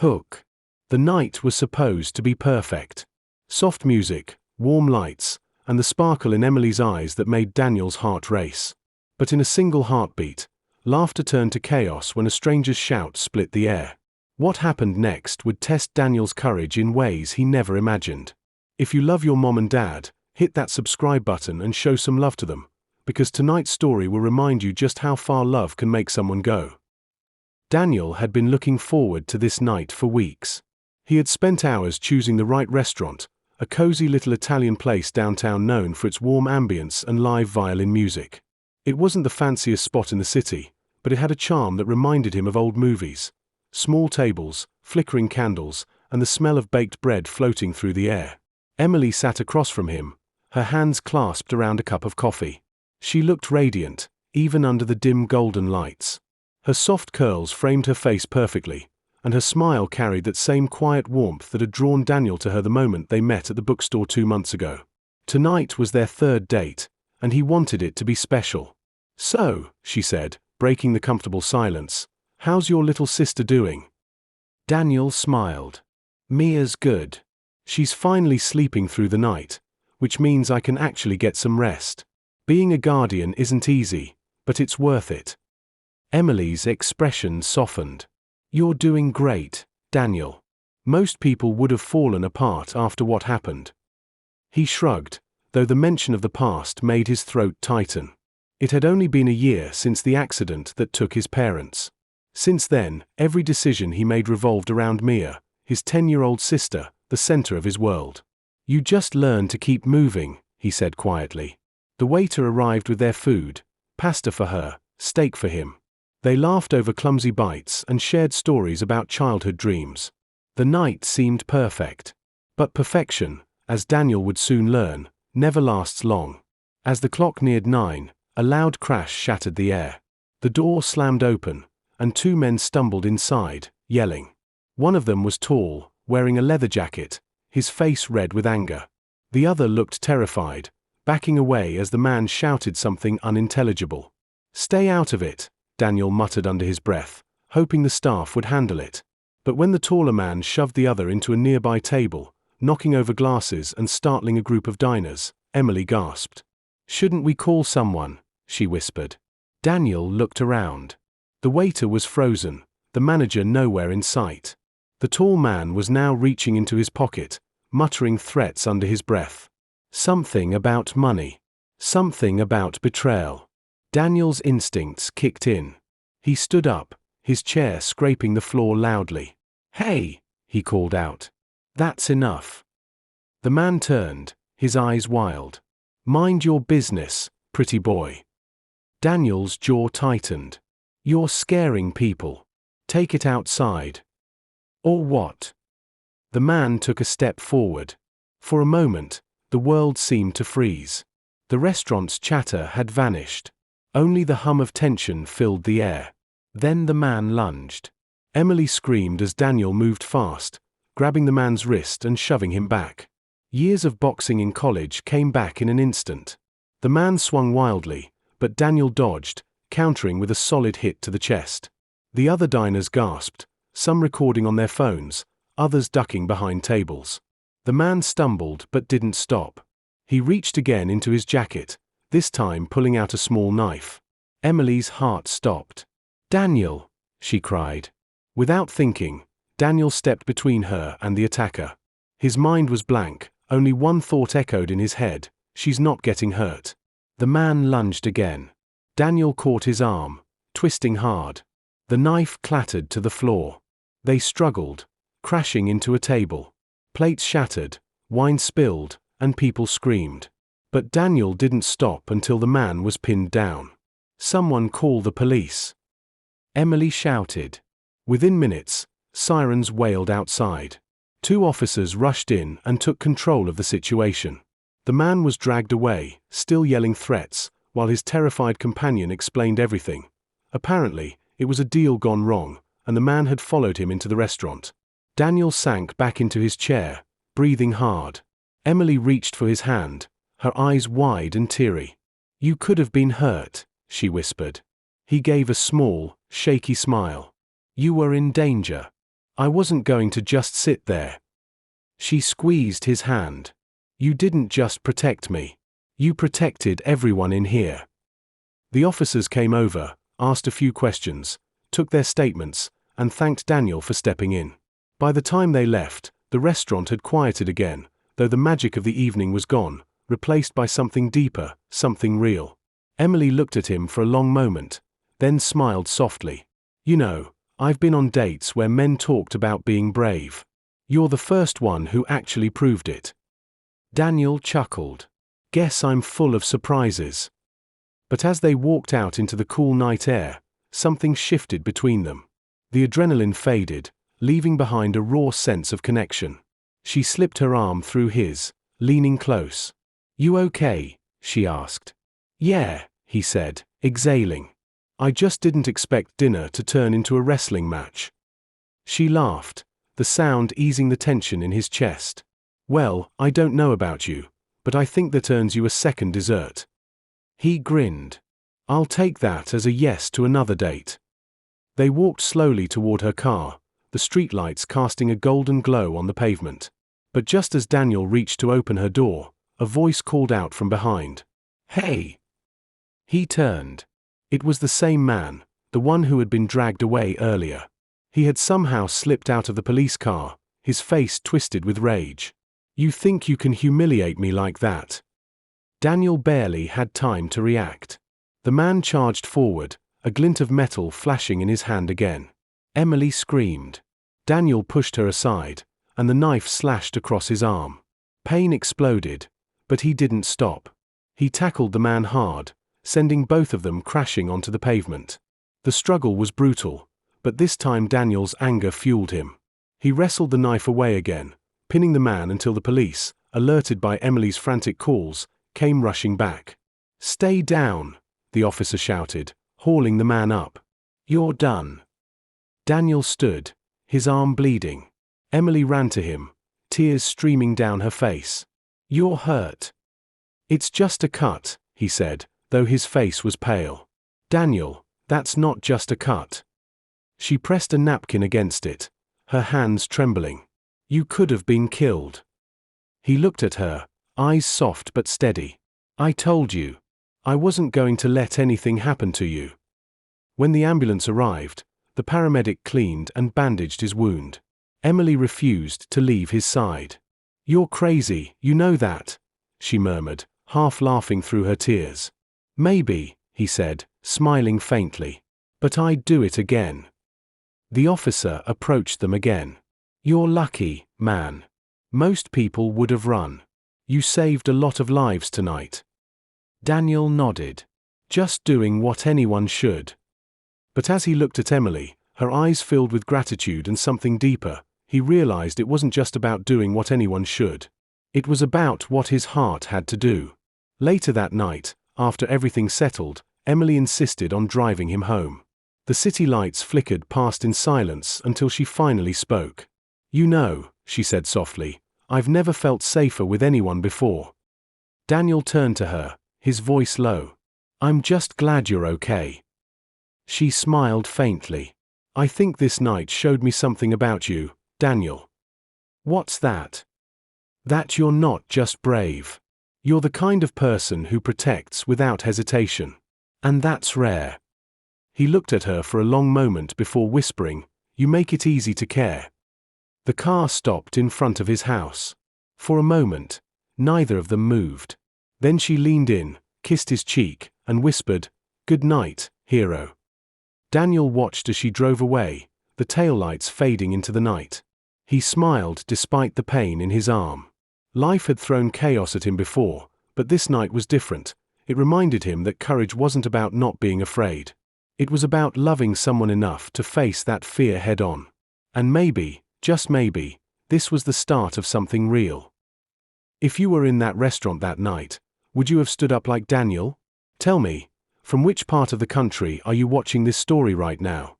Hook. The night was supposed to be perfect. Soft music, warm lights, and the sparkle in Emily's eyes that made Daniel's heart race. But in a single heartbeat, laughter turned to chaos when a stranger's shout split the air. What happened next would test Daniel's courage in ways he never imagined. If you love your mom and dad, hit that subscribe button and show some love to them, because tonight's story will remind you just how far love can make someone go. Daniel had been looking forward to this night for weeks. He had spent hours choosing the right restaurant, a cozy little Italian place downtown known for its warm ambience and live violin music. It wasn't the fanciest spot in the city, but it had a charm that reminded him of old movies. Small tables, flickering candles, and the smell of baked bread floating through the air. Emily sat across from him, her hands clasped around a cup of coffee. She looked radiant, even under the dim golden lights. Her soft curls framed her face perfectly, and her smile carried that same quiet warmth that had drawn Daniel to her the moment they met at the bookstore 2 months ago. Tonight was their third date, and he wanted it to be special. "So," she said, breaking the comfortable silence, "how's your little sister doing?" Daniel smiled. "Mia's good. She's finally sleeping through the night, which means I can actually get some rest. Being a guardian isn't easy, but it's worth it." Emily's expression softened. "You're doing great, Daniel. Most people would have fallen apart after what happened." He shrugged, though the mention of the past made his throat tighten. It had only been a year since the accident that took his parents. Since then, every decision he made revolved around Mia, his 10-year-old sister, the center of his world. "You just learn to keep moving," he said quietly. The waiter arrived with their food, pasta for her, steak for him. They laughed over clumsy bites and shared stories about childhood dreams. The night seemed perfect. But perfection, as Daniel would soon learn, never lasts long. As the clock neared 9, a loud crash shattered the air. The door slammed open, and 2 men stumbled inside, yelling. One of them was tall, wearing a leather jacket, his face red with anger. The other looked terrified, backing away as the man shouted something unintelligible. "Stay out of it," Daniel muttered under his breath, hoping the staff would handle it. But when the taller man shoved the other into a nearby table, knocking over glasses and startling a group of diners, Emily gasped. "Shouldn't we call someone?" she whispered. Daniel looked around. The waiter was frozen, the manager nowhere in sight. The tall man was now reaching into his pocket, muttering threats under his breath. Something about money. Something about betrayal. Daniel's instincts kicked in. He stood up, his chair scraping the floor loudly. "Hey!" he called out. "That's enough." The man turned, his eyes wild. "Mind your business, pretty boy." Daniel's jaw tightened. "You're scaring people. Take it outside." "Or what?" The man took a step forward. For a moment, the world seemed to freeze. The restaurant's chatter had vanished. Only the hum of tension filled the air. Then the man lunged. Emily screamed as Daniel moved fast, grabbing the man's wrist and shoving him back. Years of boxing in college came back in an instant. The man swung wildly, but Daniel dodged, countering with a solid hit to the chest. The other diners gasped, some recording on their phones, others ducking behind tables. The man stumbled but didn't stop. He reached again into his jacket, this time pulling out a small knife. Emily's heart stopped. "Daniel!" she cried. Without thinking, Daniel stepped between her and the attacker. His mind was blank, only one thought echoed in his head: she's not getting hurt. The man lunged again. Daniel caught his arm, twisting hard. The knife clattered to the floor. They struggled, crashing into a table. Plates shattered, wine spilled, and people screamed. But Daniel didn't stop until the man was pinned down. "Someone call the police," Emily shouted. Within minutes, sirens wailed outside. 2 officers rushed in and took control of the situation. The man was dragged away, still yelling threats, while his terrified companion explained everything. Apparently, it was a deal gone wrong, and the man had followed him into the restaurant. Daniel sank back into his chair, breathing hard. Emily reached for his hand, her eyes wide and teary. "You could have been hurt," she whispered. He gave a small, shaky smile. "You were in danger. I wasn't going to just sit there. She squeezed his hand. You didn't just protect me. You protected everyone in here. The officers came over, asked a few questions, took their statements, and thanked Daniel for stepping in. By the time they left, the restaurant had quieted again, though the magic of the evening was gone, replaced by something deeper, something real. Emily looked at him for a long moment, then smiled softly. You know, I've been on dates where men talked about being brave. You're the first one who actually proved it. Daniel chuckled. Guess I'm full of surprises. But as they walked out into the cool night air, something shifted between them. The adrenaline faded, leaving behind a raw sense of connection. She slipped her arm through his, leaning close. You okay? She asked. Yeah, he said, exhaling. I just didn't expect dinner to turn into a wrestling match. She laughed, the sound easing the tension in his chest. Well, I don't know about you, but I think that earns you a second dessert. He grinned. I'll take that as a yes to another date. They walked slowly toward her car, the streetlights casting a golden glow on the pavement. But just as Daniel reached to open her door, a voice called out from behind. Hey! He turned. It was the same man, the one who had been dragged away earlier. He had somehow slipped out of the police car, his face twisted with rage. You think you can humiliate me like that? Daniel barely had time to react. The man charged forward, a glint of metal flashing in his hand again. Emily screamed. Daniel pushed her aside, and the knife slashed across his arm. Pain exploded, but he didn't stop. He tackled the man hard, sending both of them crashing onto the pavement. The struggle was brutal, but this time Daniel's anger fueled him. He wrestled the knife away again, pinning the man until the police, alerted by Emily's frantic calls, came rushing back. Stay down, the officer shouted, hauling the man up. You're done. Daniel stood, his arm bleeding. Emily ran to him, tears streaming down her face. You're hurt. It's just a cut, he said, though his face was pale. Daniel, that's not just a cut. She pressed a napkin against it, her hands trembling. You could have been killed. He looked at her, eyes soft but steady. I told you. I wasn't going to let anything happen to you. When the ambulance arrived, the paramedic cleaned and bandaged his wound. Emily refused to leave his side. You're crazy, you know that, she murmured, half laughing through her tears. Maybe, he said, smiling faintly. But I'd do it again. The officer approached them again. You're lucky, man. Most people would have run. You saved a lot of lives tonight. Daniel nodded. Just doing what anyone should. But as he looked at Emily, her eyes filled with gratitude and something deeper, he realized it wasn't just about doing what anyone should. It was about what his heart had to do. Later that night, after everything settled, Emily insisted on driving him home. The city lights flickered past in silence until she finally spoke. You know, she said softly, I've never felt safer with anyone before. Daniel turned to her, his voice low. I'm just glad you're okay. She smiled faintly. I think this night showed me something about you, Daniel. What's that? That you're not just brave. You're the kind of person who protects without hesitation. And that's rare. He looked at her for a long moment before whispering, You make it easy to care. The car stopped in front of his house. For a moment, neither of them moved. Then she leaned in, kissed his cheek, and whispered, Good night, hero. Daniel watched as she drove away, the taillights fading into the night. He smiled despite the pain in his arm. Life had thrown chaos at him before, but this night was different. It reminded him that courage wasn't about not being afraid. It was about loving someone enough to face that fear head-on. And maybe, just maybe, this was the start of something real. If you were in that restaurant that night, would you have stood up like Daniel? Tell me, from which part of the country are you watching this story right now?